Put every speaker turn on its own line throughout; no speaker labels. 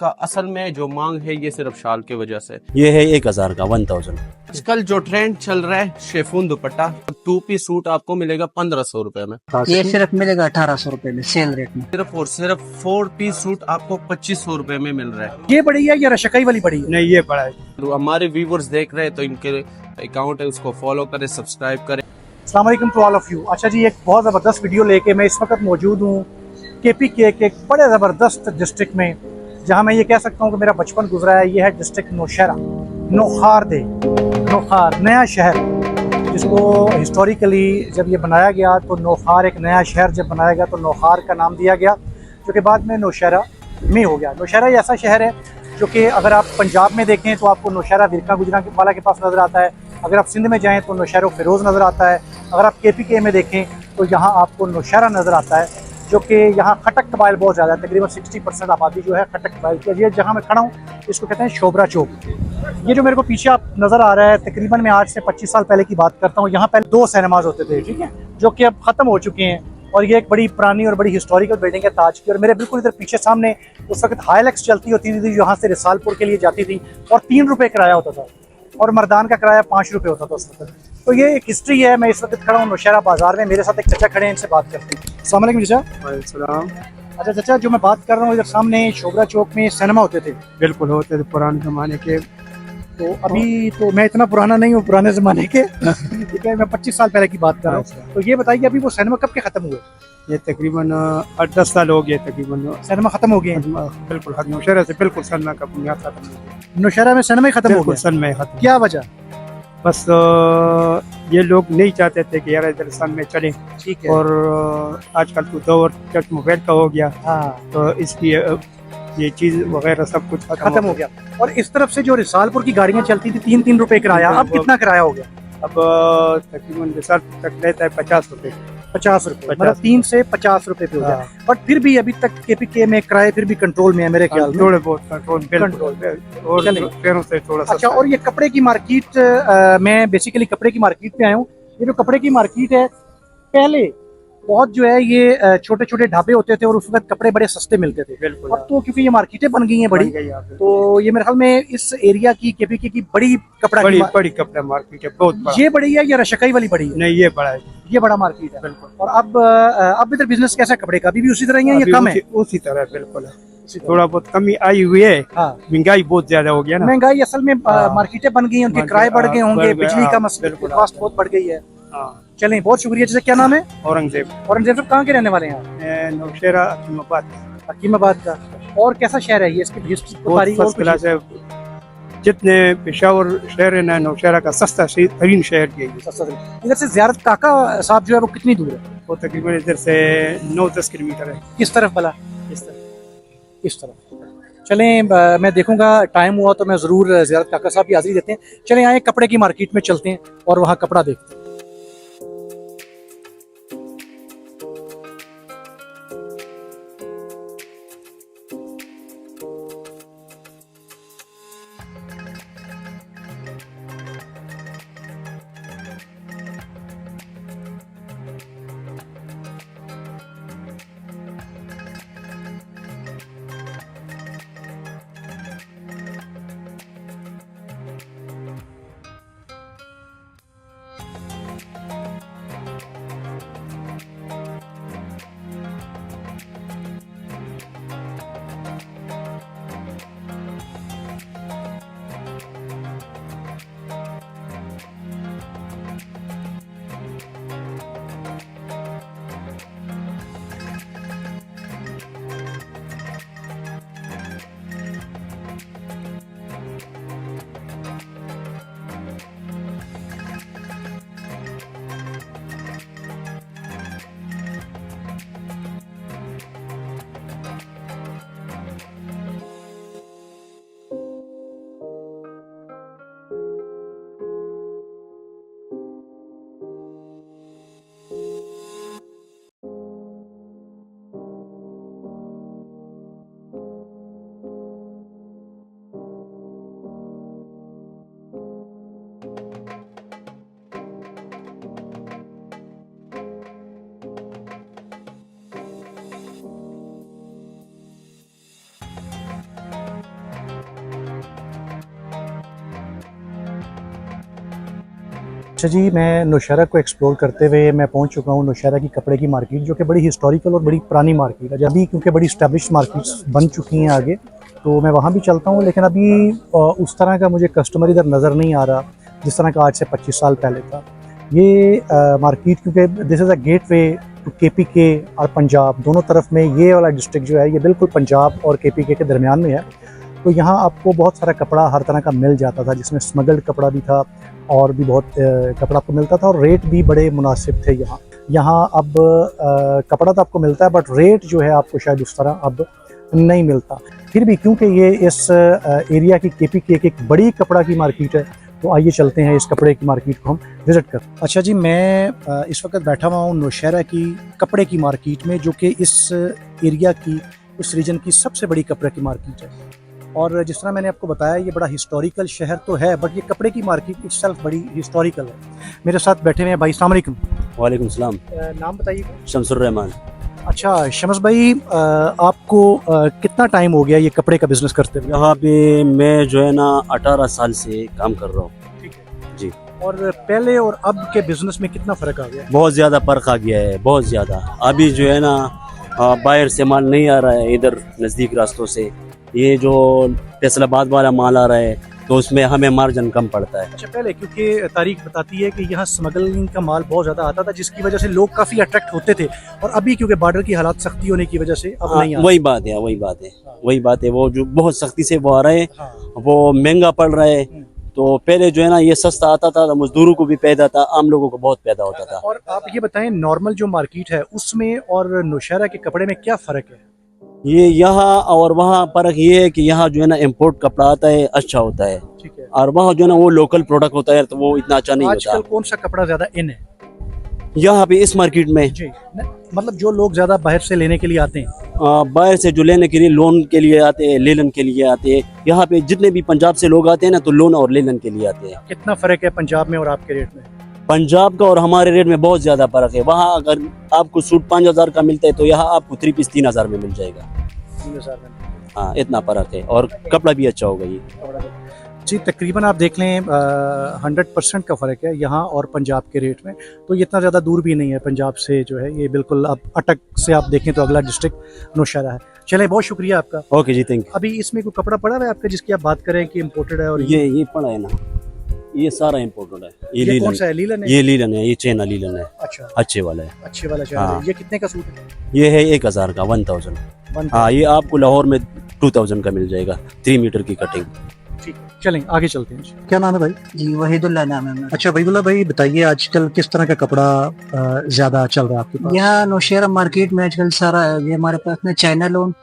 का असल में जो मांग है ये सिर्फ शाल की वजह से।
ये है 1000 का 1000।
आजकल जो ट्रेंड चल रहा है शेफून दुपट्टा, 2 पीस सूट आपको मिलेगा 1500 रुपए में।
ये सिर्फ मिलेगा 1800 रुपए में, सेल रेट में।
सिर्फ और सिर्फ 4 पीस सूट आपको 2500 रुपए में मिल रहा है।
ये बड़ी है या रशकई वाली बड़ी है?
नहीं, ये बड़ा है।
तो हमारे व्यूवर्स देख रहे हैं तो इनके अकाउंट है उसको फॉलो करें, सब्सक्राइब करें।
अस्सलाम वालेकुम टू ऑल ऑफ यू। अच्छा जी, एक बहुत ज़बरदस्त वीडियो लेके मैं इस वक्त मौजूद हूँ KP के एक बड़े ज़बरदस्त डिस्ट्रिक्ट में, जहाँ मैं ये कह सकता हूँ कि मेरा बचपन गुजरा है। ये है डिस्ट्रिक्ट नौशहरा, नौखार दे, नौखार नया शहर, जिसको हिस्टोरिकली जब ये बनाया गया तो नौखार एक नया शहर जब बनाया गया तो नौखार का नाम दिया गया, जो कि बाद में नौशहरा में हो गया। नौशहरा एक ऐसा शहर है जो कि अगर आप पंजाब में देखें तो आपको नौशहरा विरका गुजरांवाला के पास नज़र आता है। अगर आप सिंध में जाएँ तो नौशहरा फ़िरोज़ नज़र आता है। अगर आप KPK में देखें तो यहाँ आपको नौशहरा नज़र आता है, जो कि यहाँ खटक कबाइल बहुत ज़्यादा है। तकरीबन 60% आबादी जो है खटक कबाइल की। ये जहाँ मैं खड़ा हूँ इसको कहते हैं शोबरा चौक। ये जो मेरे को पीछे आप नज़र आ रहा है, तकरीबन मैं आज से 25 साल पहले की बात करता हूँ। यहाँ पहले 2 सिनेमाज होते थे, ठीक है, जो कि अब ख़त्म हो चुके हैं। और ये एक बड़ी पुरानी और बड़ी हिस्टोरिकल बिल्डिंग है ताज की। और मेरे बिल्कुल इधर पीछे सामने उस वक्त हाईलैक्स चलती होती थी, यहाँ से रिसालपुर के लिए जाती थी, और 3 रुपये किराया होता था, और मर्दान का किराया 5 रुपये होता था उस वक्त। तो ये एक हिस्ट्री है। मैं इस वक्त खड़ा हूँ नौशहरा बाजार में, मेरे साथ एक चाचा खड़े हैं, इनसे बात करते हैं। अस्सलाम वालेकुम चाचा। अच्छा चाचा, जो मैं बात कर रहा हूँ इधर सामने शोबरा चौक में सिनेमा होते थे।
बिल्कुल होते थे पुराने जमाने के।
तो अभी तो मैं इतना पुराना नहीं हूँ पुराने ज़माने के, ठीक है, मैं 25 साल पहले की बात कर रहा हूँ। तो ये बताइए अभी वो सिनेमा कब के ख़त्म हुए?
ये तकरीबन 8-10 साल हो गए तकरीबन।
सिनेमा ख़त्म हो गए हैं?
बिल्कुल खत्म। नौशहरा से बिल्कुल सन्ना का बुनियाद खत्म हो गया।
नौशहरा में सिनेमा ही ख़त्म हो
बिल्कुल
गया?
सन में खत्म।
क्या वजह?
बस ये लोग नहीं चाहते थे कि यार इधर सन में चले,
ठीक है।
और आजकल तो दौर चट मोबाइल का हो गया,
हाँ,
तो इसकी ये चीज़ वगैरह सब कुछ
खत्म हो गया। और इस तरफ से जो रिसालपुर की गाड़ियाँ चलती थी 3-3 रुपए किराया, अब कितना किराया हो गया?
अब तकरीबन रिसाल तक लेता है 50 रुपये।
50 रुपए, मतलब 3 से 50 रुपए पे हो गया। बट फिर भी अभी तक KPK में किराए फिर भी कंट्रोल में है मेरे ख्याल में।
थोड़े बहुत कंट्रोल और
चलेंगे।
पैरों से थोड़ा सा।
अच्छा, और ये कपड़े की मार्केट, मैं बेसिकली कपड़े की मार्केट पे आया हूँ। ये जो कपड़े की मार्केट है, पहले बहुत जो है ये छोटे छोटे ढाबे होते थे और उस वक्त कपड़े बड़े सस्ते मिलते थे।
बिल्कुल।
और तो क्योंकि ये मार्केटें बन गई हैं बड़ी, तो ये मेरे ख्याल में इस एरिया की KPK की बड़ी कपड़ा
बड़ी बड़ी कपड़ा मार्केट है, बहुत बड़ा।
ये बड़ी है या रशकई वाली बड़ी है?
नहीं, ये बड़ा है।
ये बड़ा मार्केट है।
बिल्कुल।
और अब इधर बिजनेस कैसा है कपड़े का? अभी भी उसी तरह ही है या कम है?
उसी तरह बिल्कुल है। थोड़ा बहुत कमी आई हुई है।
हाँ,
महंगाई बहुत ज्यादा हो गया ना।
महंगाई असल में मार्केटें बन गई हैं, उनके किराए बढ़ गए होंगे, बिजली का मसला,
बिल्कुल।
कॉस्ट बहुत बढ़ गई है।
हाँ।
चलें, बहुत शुक्रिया। जैसे क्या नाम है?
औरंगजेब।
औरंगजेब साहब कहाँ के रहने वाले हैं आप?
नौशहरा हकीमाबाद।
हकीमाबाद का। और कैसा शहर है ये? इसकी हिस्ट्री को
बहुत
तारीख और
फर्स्ट
कुछ?
क्लास है। जितने पेशावर शहर है ना, नौशहरा का सस्ता तरीन शहर यही है।
सस्ता तरीन। इधर से ज़ियारत काका साहब जो है वो कितनी दूर है?
वो तकरीबन इधर से 9-10 किलोमीटर है।
किस तरफ भला? इस तरफ। चलें, मैं देखूंगा, टाइम हुआ तो मैं ज़रूर ज़ियारत काका साहब की हाज़िरी देते हैं। चलें आए कपड़े की मार्केट में चलते हैं और वहाँ कपड़ा देखते हैं। अच्छा जी, मैं नौशहरा को एक्सप्लोर करते हुए मैं पहुंच चुका हूं नौशहरा की कपड़े की मार्केट, जो कि बड़ी हिस्टोरिकल और बड़ी पुरानी मार्केट है। अभी क्योंकि बड़ी इस्टेब्लिश मार्केट्स बन चुकी हैं आगे, तो मैं वहां भी चलता हूं, लेकिन अभी उस तरह का मुझे कस्टमर इधर नज़र नहीं आ रहा जिस तरह का आज से 25 साल पहले था। ये मार्केट क्योंकि this is a gateway to KPK और पंजाब, दोनों तरफ में ये वाला डिस्ट्रिक्ट जो है ये बिल्कुल पंजाब और KPK के दरमियान में है। तो यहाँ आपको बहुत सारा कपड़ा हर तरह का मिल जाता था, जिसमें स्मगल्ड कपड़ा भी था और भी बहुत कपड़ा आपको मिलता था, और रेट भी बड़े मुनासिब थे यहाँ। यहाँ अब कपड़ा तो आपको मिलता है, बट रेट जो है आपको शायद उस तरह अब नहीं मिलता। फिर भी क्योंकि ये इस एरिया की KPK की एक बड़ी कपड़ा की मार्केट है, तो आइए चलते हैं इस कपड़े की मार्केट को हम विज़िट कर। अच्छा जी, मैं इस वक्त बैठा हुआ हूँ नौशहरा की कपड़े की मार्केट में, जो कि इस एरिया की, उस रीजन की सबसे बड़ी कपड़े की मार्केट है। और जिस तरह मैंने आपको बताया, ये बड़ा हिस्टोरिकल शहर तो है, बट ये कपड़े की मार्केट इटसेल्फ बड़ी हिस्टोरिकल है। मेरे साथ बैठे हुए हैं भाई। अस्सलाम वालेकुम।
वालेकुम सलाम।
नाम बताइए।
शमसुर रहमान।
अच्छा शमस भाई, आपको कितना टाइम हो गया ये कपड़े का बिजनेस करते हुए?
यहाँ पे मैं जो है ना 18 साल से काम कर रहा हूँ।
ठीक है
जी।
और पहले और अब के बिजनेस में कितना फ़र्क आ गया?
बहुत ज़्यादा फर्क आ गया है, बहुत ज़्यादा। अभी जो है ना बाहर से माल नहीं आ रहा है, इधर नज़दीक रास्तों से ये जो फैसलाबाद वाला माल आ रहा है, तो उसमें हमें मार्जिन कम पड़ता है।
अच्छा, पहले क्योंकि तारीख बताती है कि यहाँ स्मगलिंग का माल बहुत ज़्यादा आता था, जिसकी वजह से लोग काफ़ी अट्रैक्ट होते थे, और अभी क्योंकि बॉर्डर की हालात सख्ती होने की वजह से अब नहीं आ
वही बात है, वही बात है, वही बात है। वो जो बहुत सख्ती से वो आ रहे हैं, वो महंगा पड़ रहा है। तो पहले जो है ना ये सस्ता आता था, मजदूरों को भी पैदा था, आम लोगों को बहुत पैदा होता था।
और आप ये बताएं, नॉर्मल जो मार्केट है उसमें और नौशहरा के कपड़े में क्या फ़र्क है?
ये यहाँ और वहाँ फर्क ये है कि यहाँ जो है ना इम्पोर्ट कपड़ा आता है, अच्छा होता है,
ठीक है।
और वहाँ जो है ना वो लोकल प्रोडक्ट होता है, तो वो इतना अच्छा नहीं होता।
आजकल कौन सा कपड़ा ज़्यादा इन है
यहाँ पे इस मार्केट में?
जी, मतलब जो लोग ज़्यादा बाहर से लेने के लिए आते हैं,
बाहर से जो लेने के लिए, लोन के लिए आते हैं, लेलन के लिए आते हैं। यहाँ पे जितने भी पंजाब से लोग आते हैं ना, तो लोन और लेलन के लिए आते हैं।
कितना फ़र्क है पंजाब में और आपके रेट में?
पंजाब का और हमारे रेट में बहुत ज़्यादा फर्क है। वहाँ अगर आपको सूट 5,000 का मिलता है, तो यहाँ आपको 3 पीस 3,000 में मिल जाएगा।
3,000 में?
हाँ, इतना फर्क है, और कपड़ा भी अच्छा होगा ये।
जी, तकरीबन आप देख लें 100% का फ़र्क है यहाँ और पंजाब के रेट में। तो ये इतना ज़्यादा दूर भी नहीं है पंजाब से, जो है ये बिल्कुल आप अटक से आप देखें तो अगला डिस्ट्रिक्ट नौशहरा है। चलें, बहुत शुक्रिया आपका।
ओके जी, थैंक
अभी इसमें कोई कपड़ा पड़ा हुआ है आपका जिसकी आप बात करें कि इम्पोर्टेड है? और
यू। ये पड़ा है ना, ये सारा इम्पोर्टेड है।
ये कौन सा है? लीलन है?
ये लीलन है, ये चैना लीलन है।
अच्छा,
अच्छे वाला है,
अच्छे वाला चाहिए।
हाँ।
ये कितने का सूट है?
ये है 1,000 का, 1,000। हाँ, ये आपको लाहौर में 2,000 का मिल जाएगा, 3 मीटर की कटिंग।
ठीक है, चलें आगे चलते हैं। क्या नाम है भाई?
जी वहीदुल्ला नाम है मेरा।
अच्छा वहीदुल्ला भाई, बताइए आजकल किस तरह का कपड़ा ज्यादा चल रहा है आपके पास?
यहाँ नौशहरा मार्केट में आजकल सारा है। ये हमारे पास में चाइना लोन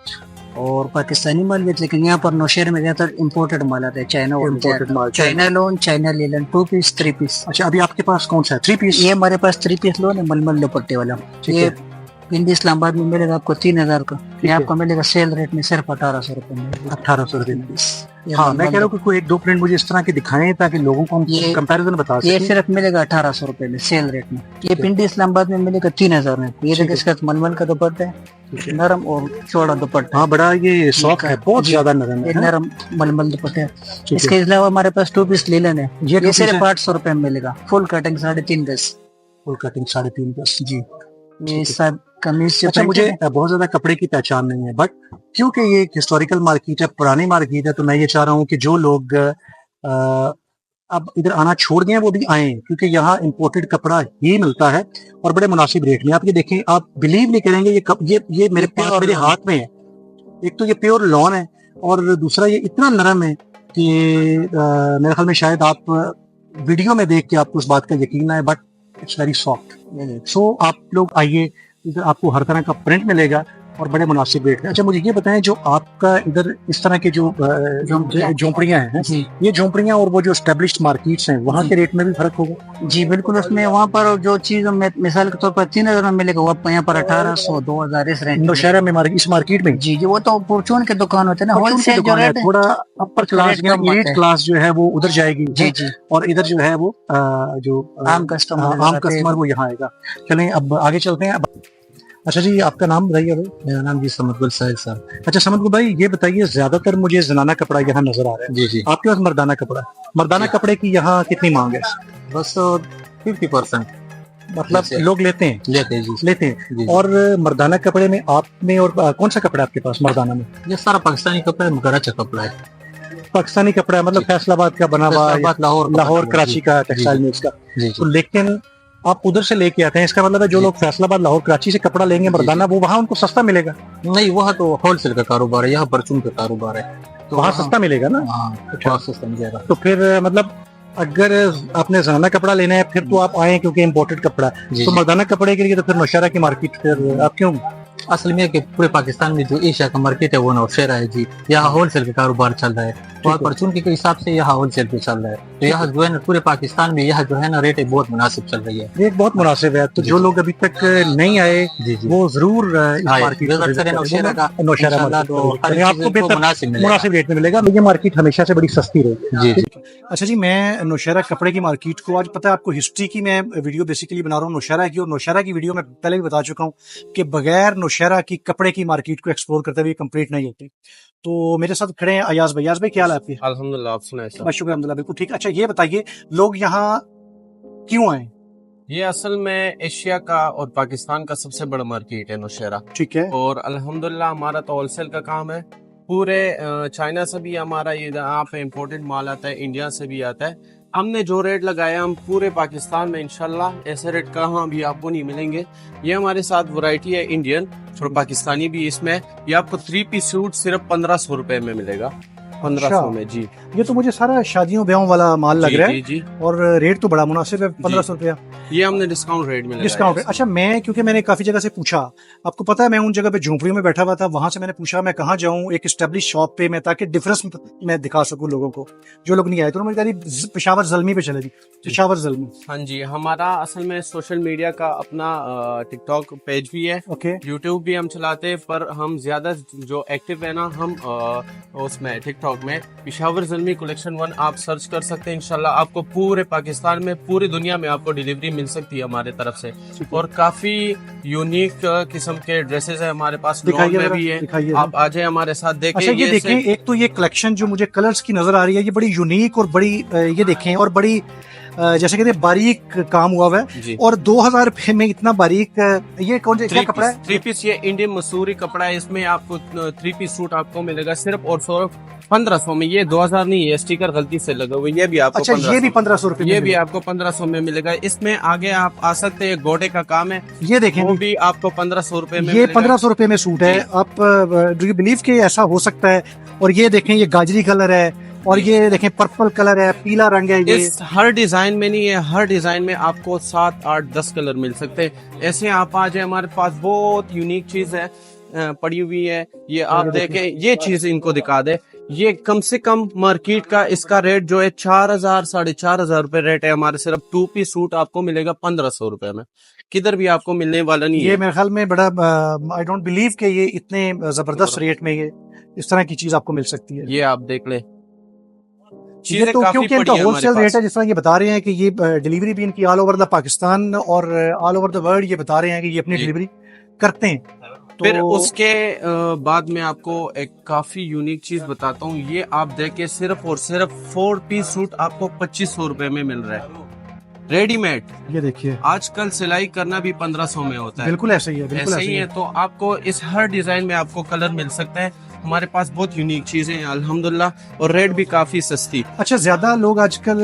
और पाकिस्तानी माल भी है, लेकिन यहाँ पर नौशहरा में ज्यादातर इम्पोर्टेड माल आता है। चाइना और
Imported माल।
चाइना लोन, चाइना लीलन, 2 पीस 3 पीस।
अच्छा, अभी आपके पास कौन सा है? 3 पीस?
ये हमारे पास 3 पीस लोन है, मलमल दुपट्टे वाला।
ठीक
ये
है।
पिंडी इस्लामाबाद में मिलेगा आपको 3,000 का। ये
है।
आपको मिलेगा सेल रेट में सिर्फ 1,800 रुपए में।
1,800 रुपए में।
ये
हाँ, मैं
मलमल
कह रहा हूँ कि कोई 1-2 प्रिंट मुझे इस तरह के दिखाएं ताकि लोगों को हम
ये-
कंपैरिजन बता
ये
सकें।
सिर्फ मिलेगा 1,800 रुपए में सेल रेट में। ये पिंडी इस्लामाबाद में मिलेगा 3,000 में। ये
ठीक है।
देखिए, इसका मलमल का दुपट्टा है, नरम और चौड़ा दुपट्टा।
हाँ, बड़ा ये सॉफ्ट है, बहुत
जी।
ज्यादा नरम
ये
है।
नरम मलमल दुपट्टा है।
ठीक है।
इसके अलावा हमारे पास 2 पीस लीलन है।
ये 2
ये
पीस
सिर्फ
है?
800 रुपए में मिलेगा, फुल कटिंग 3.5 गज।
फुल कटिंग 3.5 गज।
जी, ये सब कमीज से
अच्छा,
पैंट
मुझे
है।
बहुत ज्यादा कपड़े की पहचान नहीं है, बट क्योंकि ये एक हिस्टोरिकल मार्केट है, पुरानी मार्केट है, तो मैं ये चाह रहा हूँ कि जो लोग अब इधर आना छोड़ गए हैं वो भी आए, क्योंकि यहाँ इंपोर्टेड कपड़ा ही मिलता है और बड़े मुनासिब रेट में। आप ये देखें, आप बिलीव नहीं करेंगे, ये मेरे पास, मेरे हाथ में है। एक तो ये प्योर लॉन है, और दूसरा ये इतना नरम है कि मेरे ख्याल में शायद आप वीडियो में देख के आपको उस बात का यकीन आए, बट इट्स वेरी सॉफ्ट। सो आप लोग आइए, इधर आपको हर तरह का प्रिंट मिलेगा और बड़े मुनासिब रेट है। अच्छा, मुझे ये बताएं, जो आपका इधर इस तरह के जो झोंपड़ियां हैं,
जी
ये झोंपड़ियां और वो जो एस्टेब्लिश्ड मार्केट्स हैं, वहाँ के रेट में भी फर्क होगा?
जी बिल्कुल। उसमें वहाँ पर जो चीज मिसाल के तौर पर 3,000 में मिलेगा, वो आपको यहाँ पर 1,800 2,000 इस रेंज में।
नौशहरा में इस मार्केट में?
जी जी, वो तो परचून के दुकान होते हैं ना,
परचून की
होलसेल जो
दुकान है,
रेट है।
थोड़ा अपर क्लास
रेट
या
कम होता
एलीट
है।
क्लास जो है वो उधर जाएगी।
जी जी,
और इधर जो है वो जो
आम कस्टमर
आम कस्टमर वो यहाँ आएगा। चलें अब आगे चलते हैं। अच्छा जी, आपका नाम बताइए भाई।
मेरा नाम जी समदगुल साहिल साहब।
अच्छा समदगुल भाई, ये बताइए, ज्यादातर मुझे जनाना कपड़ा यहाँ नजर आ रहा है।
जी जी,
आपके पास मर्दाना कपड़ा है? मर्दाना कपड़े की यहाँ कितनी मांग है?
बस
50%।
मतलब
जैसे-
लोग लेते हैं
लेते हैं जी
लेते हैं।
जी।
और मर्दाना कपड़े में आप में और कौन सा कपड़ा है आपके पास मर्दाना में?
ये सारा पाकिस्तानी कपड़ा है, कराची कपड़ा है।
पाकिस्तानी कपड़ा है, मतलब
जी।
फैसलाबाद का बना हुआ,
फैसलाबाद, लाहौर का
लाहौर
कपड़ा,
कराची
जी,
का
जी,
टेक्सटाइल मिल्स का।
जी
तो
जी
लेकिन आप उधर से लेके आते हैं, इसका मतलब है जो
जी।
लोग फैसलाबाद लाहौर कराची से कपड़ा लेंगे
जी,
मर्दाना, वो वहाँ उनको सस्ता मिलेगा,
नहीं, वहाँ तो होलसेल का कारोबार है, यहाँ परचून का कारोबार है, तो
वहाँ सस्ता मिलेगा ना।
हाँ, वहाँ सस्ता मिल जाएगा।
तो फिर मतलब अगर आपने जनाना कपड़ा लेना है फिर तो आप आए, क्योंकि इम्पोर्टेड कपड़ा है।
जी
तो
जी।
मर्दाना कपड़े के लिए तो फिर नौशहरा की मार्केट फिर आप क्यों?
असल में है कि पूरे पाकिस्तान में जो एशिया का मार्केट है वो नौशहरा है जी, यहाँ होलसेल का कारोबार चल रहा है, तो
है।
परचून के हिसाब से यहाँ होलसेल पे चल रहा है, तो यहाँ जो है ना पूरे पाकिस्तान में यहाँ जो है ना रेट बहुत मुनासिब चल रही है।
रेट बहुत मुनासिब है, तो
जी,
जो
जी।
लोग अभी तक नहीं आए
जी जी।
वो जरूर इस
हाँ,
मार्केट
विजिट करें नौशहरा का,
नौशहरा
इंशाल्लाह
मार्केट
तो
को
हर
विजिट करें,
चीज़
आपको बेहतर
मुनासिब मिलेगा।
मुनासिब रेट में मिलेगा। ये मार्केट हमेशा से बड़ी सस्ती रही।
जी जी।
अच्छा जी, मैं नौशहरा कपड़े की मार्केट को, आज पता है आपको हिस्ट्री की मैं वीडियो बेसिकली बना रहा हूँ नौशहरा की, और नौशहरा की वीडियो में पहले भी बता चुका हूँ कि बगैर नौशहरा की कपड़े की मार्केट को एक्सप्लोर करते हुए कंप्लीट नहीं होती। तो मेरे साथ खड़े हैं अयाज भाई। अयाज भाई क्या हाल है आपके?
अल्हम्दुलिल्लाह, आप सुनाए सर।
बस शुक्र अल्हम्दुलिल्लाह, बिल्कुल ठीक। अच्छा ये बताइए, लोग यहाँ क्यों आए?
ये असल में एशिया का और पाकिस्तान का सबसे बड़ा मार्केट है नौशहरा,
ठीक है।
और अल्हम्दुलिल्लाह हमारा तो होलसेल का काम है। पूरे चाइना से भी हमारा ये यहाँ पे इम्पोर्टेड माल आता है, इंडिया से भी आता है। हमने जो रेट लगाया हम पूरे पाकिस्तान में इंशाल्लाह ऐसे रेट कहाँ भी आपको नहीं मिलेंगे। ये हमारे साथ वैरायटी है इंडियन और पाकिस्तानी भी इसमें। ये आपको 3 पीस सूट सिर्फ 1500 रुपए में मिलेगा, 1500 में जी।
ये तो मुझे सारा शादियों ब्याहों वाला माल लग
जी,
रहा है,
जी जी,
और रेट तो बड़ा मुनासिब है, 1500 रुपया
ये हमने डिस्काउंट रेट में लगाया
डिस्काउंट है।
है।
अच्छा, मैं क्योंकि मैंने काफी जगह से पूछा, आपको पता है मैं उन जगह पे झोंपड़ियों में बैठा हुआ था, वहां से मैंने पूछा मैं कहाँ जाऊं एक एस्टेब्लिश शॉप पे, मैं ताकि डिफरेंस मैं दिखा सकूं लोगों को जो लोग नहीं आए। तो उन्होंने कहा जी पेशावर जल्मी पे चले जी, पेशावर जल्मी।
हाँ जी, हमारा असल में सोशल मीडिया का अपना टिकटॉक पेज भी है,
ओके,
यूट्यूब भी हम चलाते हैं, पर हम ज्यादा जो एक्टिव है ना हम उसमें टिकटॉक में पेशावर जल्मी कलेक्शन 1 आप सर्च कर सकते हैं। इंशाल्लाह आपको पूरे पाकिस्तान में, पूरी दुनिया में आपको डिलीवरी मिल सकती है हमारे तरफ से, और काफी यूनिक किस्म के ड्रेसेस है हमारे पास, लॉन
दिखाइए
में
जरा,
भी है।
दिखाइए।
आप आ जाए हमारे साथ देखें।
अच्छा ये देखें, एक तो ये कलेक्शन जो मुझे कलर्स की नजर आ रही है ये बड़ी यूनिक और बड़ी ये देखें, और बड़ी जैसे कहते हैं बारीक काम हुआ हुआ है,
जी,
और 2000 रुपए में इतना बारीक ये कौन सा क्या कपड़ा है?
3 पीस ये इंडियन मसूरी कपड़ा है। इसमें आपको 3 पीस सूट आपको मिलेगा सिर्फ और सिर्फ 1500 में। ये 2000 नहीं है, स्टिकर गलती से लगा हुआ है, ये भी आपको
अच्छा ये भी 1500 रुपए
ये भी आपको 1500 में मिलेगा। इसमें आगे आप आ सकते हैं, गोटे का काम है,
ये देखें,
वो भी आपको 1500 रुपए में
ये
मिलेगा।
1500 रुपए में सूट है। आप डू यू बिलीव कि ऐसा हो सकता है? और ये देखें, ये गाजरी कलर है, और ये देखें पर्पल कलर है, पीला रंग है। ये
इस हर डिजाइन में नहीं है, हर डिजाइन में आपको 7, 8, 10 कलर मिल सकते हैं। ऐसे आप आ जाए, हमारे पास बहुत यूनिक चीज है पड़ी हुई है। ये आप देखें, ये चीज इनको दिखा दे। ये कम से कम मार्केट का इसका रेट जो है 4000, 4500 रुपए रेट है। हमारे सिर्फ 2 पीस सूट आपको मिलेगा 1500 रुपए में, किधर भी आपको मिलने वाला नहीं
ये
है।
मेरे ख्याल में बड़ा आई डोंट बिलीव कि ये इतने जबरदस्त रेट में ये इस तरह की चीज आपको मिल सकती है।
ये आप देख ले,
ये
चीजें
तो
काफी
क्योंकि
पड़ी
इनका
है हमारे
होलसेल
पास।
रेट है, जिस तरह ये बता रहे हैं कि ये डिलीवरी भी इनकी ऑल ओवर द पाकिस्तान और ऑल ओवर द वर्ल्ड, ये बता रहे हैं कि ये अपनी
जी।
डिलीवरी करते हैं।
फिर उसके बाद में आपको एक काफी यूनिक चीज बताता हूँ। ये आप देखे, सिर्फ और सिर्फ 4 पीस सूट आपको 2500 रुपए में मिल रहा है रेडीमेड।
ये देखिए,
आजकल सिलाई करना भी 1500 में होता है,
बिल्कुल ऐसा ही है, बिल्कुल
ऐसे ही है। तो आपको इस हर डिजाइन में आपको कलर मिल सकता है। हमारे पास बहुत यूनिक चीजें हैं अल्हम्दुलिल्लाह, और रेट भी काफी सस्ती।
अच्छा, ज्यादा लोग आजकल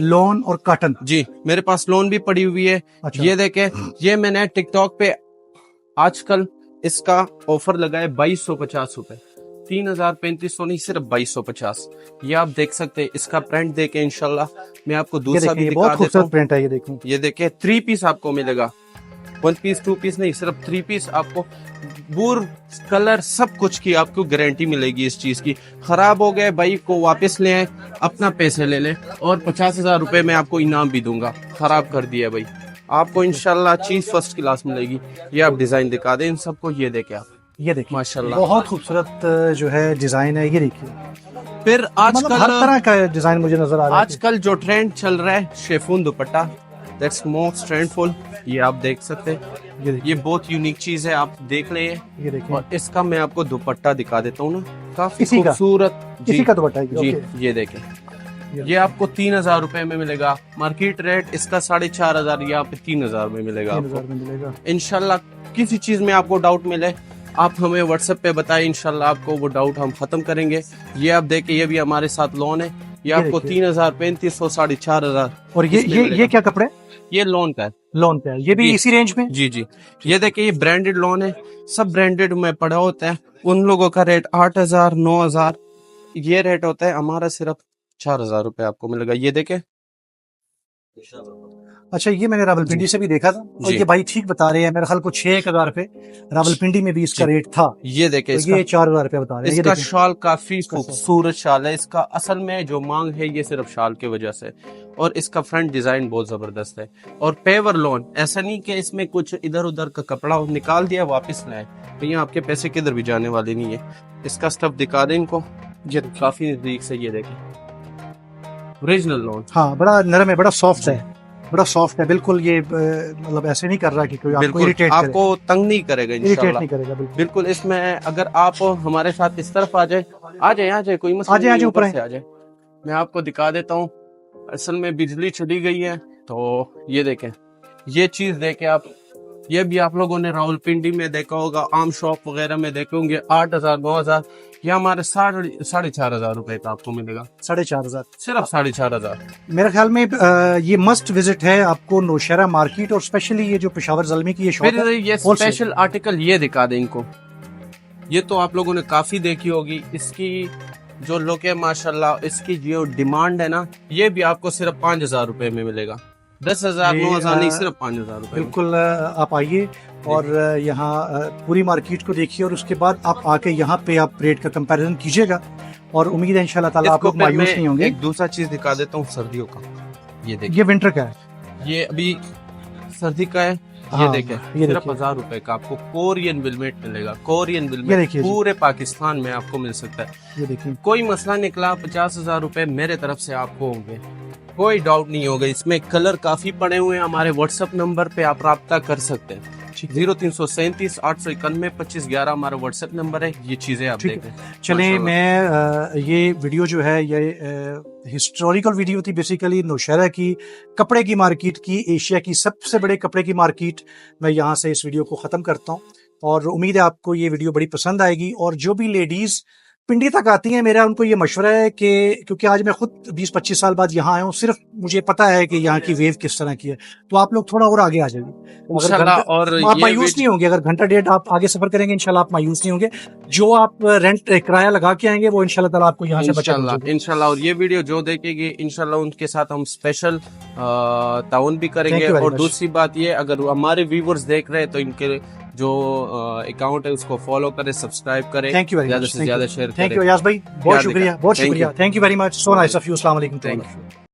लॉन और कॉटन।
जी, मेरे पास लोन भी पड़ी हुई है।
अच्छा,
ये देखे, ये मैंने टिकटॉक पे आजकल इसका ऑफर लगा है 2250 रुपए, 3000-3500 नहीं, सिर्फ 2250। ये आप देख सकते हैं। इसका प्रिंट देके इंशाल्लाह मैं आपको
ये
दूसरा
देखें,
भी
ये
दिखा
बहुत
देता
खूबसूरत
हूँ।
प्रिंट है, ये देखूं।
ये देखे, 3 पीस आपको मिलेगा, 1 पीस 2 पीस नहीं, सिर्फ 3 पीस आपको। बूर कलर सब कुछ की आपको गारंटी मिलेगी। इस चीज की खराब हो गए भाई को वापस ले आए, अपना पैसे ले ले, और 50,000 रुपए में आपको इनाम भी दूंगा। खराब कर दिया भाई, आपको इंशाल्लाह चीज फर्स्ट क्लास मिलेगी। ये आप डिजाइन दिखा दें इन सबको, ये देखे आप,
ये देखिए
माशाल्लाह
बहुत खूबसूरत जो है डिजाइन है, ये देखिए।
फिर
मतलब हर
आजकल
तरह का डिजाइन मुझे नजर आ रहा है।
आजकल जो ट्रेंड चल रहा है शेफून दुपट्टा, दैट्स मोस्ट ट्रेंडफुल। ये आप देख सकते हैं,
ये देखिए,
ये बहुत यूनिक चीज है, आप देख ले।
ये देखिए,
और इसका मैं आपको दुपट्टा दिखा देता हूँ ना, काफी
इसी का?
खूबसूरत।
इसी
जी,
का दुपट्टा है,
जी,
ओके।
ये देखें, ये आपको 3,000 रुपए में मिलेगा। मार्केट रेट इसका 4,500, ये आप 3,000 में मिलेगा
3,000 में मिलेगा।
इंशाल्लाह। किसी चीज में आपको डाउट मिले आप हमें व्हाट्सएप पे बताएं, इंशाल्लाह आपको वो डाउट हम खत्म करेंगे। ये आप देखें, ये भी हमारे साथ लोन है, ये आपको 3,000, 3,500, 4,500।
और ये क्या कपड़े?
ये लोन का है,
लोन पे है, ये भी
जी।
इसी रेंज में?
जी जी। ये देखिए, ये ब्रांडेड लोन है, सब ब्रांडेड में पड़ा होता है। उन लोगों का रेट 8,000, 9,000 ये रेट होता है, हमारा सिर्फ 4,000 रुपए आपको मिलेगा। ये देखे,
अच्छा, ये मैंने रावलपिंडी से भी देखा था, और
जी।
ये भाई ठीक बता रहे हैं, मेरे ख्याल को 6,000 रुपए रावलपिंडी में भी इसका
जी।
रेट था।
ये देखे,
तो ये 4,000 रुपए बता रहे हैं। ये
इसका
देखें।
शॉल काफी
इसका शॉल।
खूबसूरत शॉल है। इसका असल में जो मांग है ये सिर्फ शॉल की वजह से, और इसका फ्रंट डिजाइन बहुत जबरदस्त है। और पेवर लोन, ऐसा नहीं कि इसमें कुछ इधर उधर का कपड़ा निकाल दिया वापस लाए, तो यहाँ आपके पैसे किधर भी जाने वाले नहीं है। इसका स्टफ दिखा दें इनको, ये काफी नजदीक से, ये देखें, ओरिजिनल लोन।
हाँ, बड़ा नरम है, बड़ा सॉफ्ट है, बड़ा सॉफ्ट है बिल्कुल। ये मतलब ऐसे नहीं कर रहा कि कोई आपको
बिल्कुल
इरिटेट करे,
आपको तंग नहीं करेगा
इरिटेट
इंशाल्लाह।
नहीं करेगा बिल्कुल।
बिल्कुल। इसमें अगर आप हमारे साथ इस तरफ आ जाए, कोई मसला
आ जाए,
नहीं,
ऊपर
से आ जाए, मैं आपको दिखा देता हूँ। असल में बिजली चली गई है, तो ये देखें, ये चीज देखें आप। ये भी आप लोगों ने रावलपिंडी में देखा होगा, आम शॉप वगैरह में देखे होंगे, 8,000, 9,000। ये हमारे 4,500 रुपए का आपको मिलेगा,
4,500
सिर्फ 4,500।
मेरे ख्याल में ये मस्ट विजिट है आपको नौशहरा मार्केट, और स्पेशली ये जो पेशावर ज़ल्मी की ये शॉप
फिर
है।
ये
wholesale।
स्पेशल आर्टिकल ये दिखा दें इनको। ये तो आप लोगों ने काफी देखी होगी, इसकी जो लुक है माशाल्लाह, इसकी जो डिमांड है ना, ये भी आपको सिर्फ 5,000 रुपए में मिलेगा। 10,000,
ये,
9,000 नहीं, सिर्फ 5,000 रुपए में।
बिल्कुल। आप आइए और यहाँ पूरी मार्केट को देखिए, और उसके बाद आप आके यहाँ पे आप रेट का कंपैरिजन कीजिएगा, और उम्मीद है इंशाल्लाह ताला आप
इसको
लोग
फिर
मायूस
मैं
नहीं होंगे।
एक दूसरा चीज दिखा देता हूँ, सर्दियों का। ये देखिए,
ये विंटर का है।
ये अभी सर्दी का है। ये
हाँ,
देखें,
ये
सिर्फ
देखिए।
1,000 रुपए का आपको कोरियन विलमेट मिलेगा। कोरियन
ये
विलमेट
देखिए जी।
पूरे पाकिस्तान में आपको मिल सकता है।
ये देखिए,
कोई मसला निकला, 50,000 रुपए मेरे तरफ से आपको होंगे, कोई डाउट नहीं होगा। इसमें कलर काफी पड़े हुए हैं। हमारे व्हाट्सएप नंबर पे आप राब्ता कर सकते हैं। 0337 891 2511 हमारा व्हाट्सएप नंबर है। ये चीजें आप
ठीक है।
देखें।
चलें,
माशाल्लाह।
मैं ये वीडियो जो है ये हिस्टोरिकल वीडियो थी बेसिकली, नौशहरा की कपड़े की मार्केट की, एशिया की सबसे बड़े कपड़े की मार्केट। मैं यहाँ से इस वीडियो को ख़त्म करता हूँ, और उम्मीद है आपको ये वीडियो बड़ी पसंद आएगी। और जो भी लेडीज़ पिंडी तक आती हैं, मेरा उनको ये मशवरा है कि, क्योंकि आज मैं खुद 20-25 साल बाद यहाँ आया हूँ, सिर्फ मुझे पता है कि यहाँ की वेव किस तरह की है, तो आप लोग थोड़ा और आगे आ जाइए
इंशाल्लाह। और
आप
ये
मायूस नहीं होंगे। अगर घंटा डेढ़ आप आगे सफर करेंगे, इंशाल्लाह आप मायूस नहीं होंगे। जो आप रेंट किराया लगा के आएंगे, वो इंशाल्लाह ताला आपको यहाँ से बचा
इंशाल्लाह। और ये वीडियो जो देखेंगे इंशाल्लाह उनके साथ हम स्पेशल ताउन भी करेंगे।
Thank you very
और
much।
दूसरी बात ये, अगर हमारे व्यूवर्स देख रहे हैं तो इनके जो अकाउंट है उसको फॉलो करें, सब्सक्राइब करें,
थैंक यू वेरी
ज्यादा
मच।
से ज्यादा शेयर
थैंक
करें।
यू अयाज भाई, बहुत
याद
शुक्रिया,
रखें।
बहुत
Thank
शुक्रिया।
you।
Thank you very much, so nice of you. अस्सलाम वालेकुम।
Thank you.